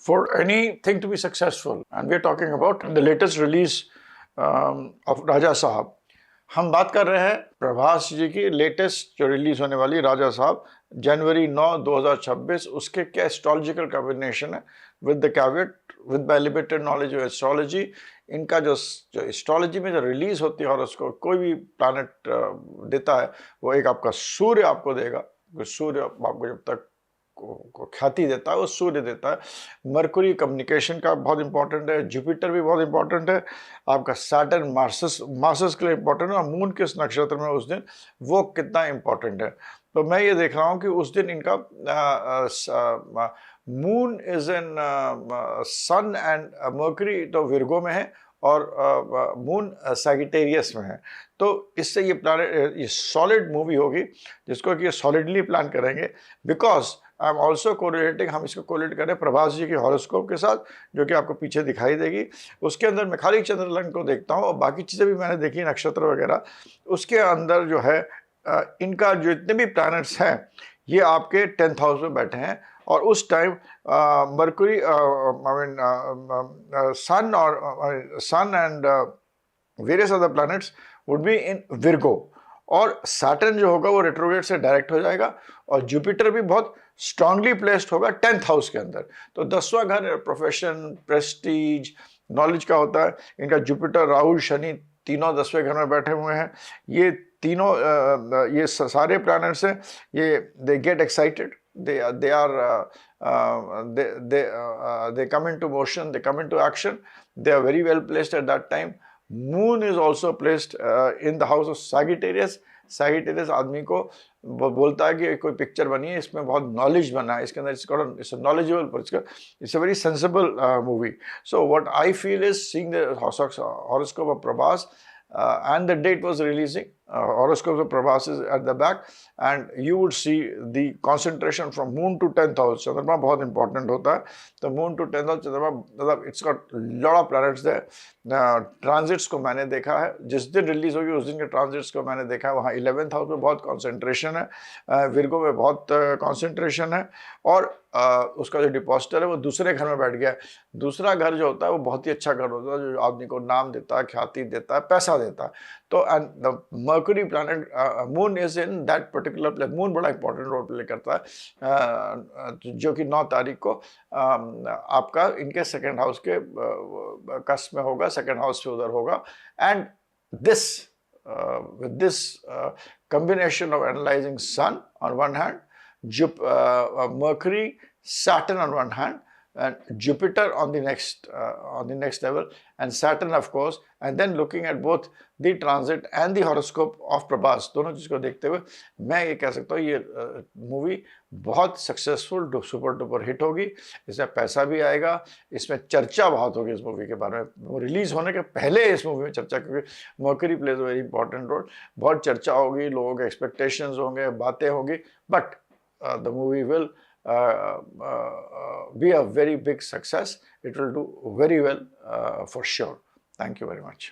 For anything to be successful, and we are talking about the latest release of Raja Saab. हम बात कर रहे हैं प्रभास जी की लेटेस्ट जो रिलीज होने वाली राजा साहब जनवरी 9 2026। उसके क्या एस्ट्रोलॉजिकल कॉम्बिनेशन है with the caveat with my limited knowledge of astrology. इनका जो एस्ट्रोलॉजी में जो रिलीज होती है और उसको कोई भी प्लैनेट देता है, वो एक आपका सूर्य आपको देगा। सूर्य आपको जब तक को ख्याति देता है वो सूर्य देता है। मरकुरी कम्युनिकेशन का बहुत इंपॉर्टेंट है, जुपिटर भी बहुत इंपॉर्टेंट है, आपका सैटर्न मार्सस के लिए इंपॉर्टेंट है, और मून किस नक्षत्र में उस दिन वो कितना इंपॉर्टेंट है। तो मैं ये देख रहा हूँ कि उस दिन इनका Moon is in Sun and Mercury तो विर्गो में है और मून सैजिटेरियस में है। तो इससे ये प्लान ये सॉलिड मूवी होगी जिसको कि ये सॉलिडली प्लान करेंगे। Because I am also correlating, हम इसको कोरिलेट करें प्रभास जी की हॉरोस्कोप के साथ जो कि आपको पीछे दिखाई देगी। उसके अंदर मैं खाली चंद्रलग्न को देखता हूँ और बाकी चीज़ें भी मैंने देखी, नक्षत्र वगैरह। उसके अंदर जो है इनका जो इतने भी प्लैनेट्स हैं ये आपके 10th हाउस में बैठे हैं। और उस time Mercury Sun and various other planets would be in Virgo, और सैटर्न जो होगा वो रेट्रोग्रेड से डायरेक्ट हो जाएगा, और जुपिटर भी बहुत स्ट्रांगली प्लेस्ड होगा 10th हाउस के अंदर। तो 10वां घर प्रोफेशन, प्रेस्टीज, नॉलेज का होता है। इनका जुपिटर, राहु, शनि तीनों 10वें घर में बैठे हुए हैं। ये तीनों ये सारे प्लैनेट्स हैं, ये they get excited, they come into motion, they come into action, they are very well placed at that time. Moon is also placed in the house of Sagittarius. Sagittarius आदमी को बोलता है कि कोई पिक्चर बनी है, इसमें बहुत नॉलेज बना है, इसके अंदर it's a knowledgeable, it's a very sensible movie. So what I feel is seeing the horoscope of Prabhas and the date was releasing, horoscope of Prabhas is at the back, and you would see the concentration from moon to 10th house. चंद्रमा बहुत important होता है, तो moon to 10th house चंद्रमा मतलब it's got lot of planets there. Transits को मैंने देखा है, जिस दिन रिलीज होगी उस दिन के ट्रांजिट्स को मैंने देखा है। वहाँ 11th हाउस में बहुत कंसंट्रेशन है, विर्गो में बहुत कंसंट्रेशन है, और उसका जो डिपॉजिटर है वो दूसरे घर में बैठ गया है। दूसरा घर जो होता है वो बहुत ही अच्छा घर होता है, जो आदमी को नाम देता है, ख्याति देता है, पैसा देता है। तो and the mercury planet, moon is in that particular place. Moon बड़ा इंपॉर्टेंट रोल प्ले करता है, जो कि 9 तारीख को आपका इनके 2nd हाउस के कस्प में होगा, 2nd हाउस से उधर होगा। And this with this combination of analyzing sun on one hand, Mercury, Saturn on one hand, and Jupiter on the next level, and Saturn of course, and then looking at both the transit and the horoscope of Prabhas, दोनों चीज़ को देखते हुए मैं ये कह सकता हूँ ये मूवी बहुत सक्सेसफुल सुपर डुपर हिट होगी। इसमें पैसा भी आएगा, इसमें चर्चा बहुत होगी इस मूवी के बारे में। वो रिलीज होने के पहले इस मूवी में चर्चा, क्योंकि Mercury plays a very important role. बहुत चर्चा होगी, लोगों के एक्सपेक्टेशंस होंगे, बातें होगी, but the movie will be a very big success. It will do very well for sure. Thank you very much.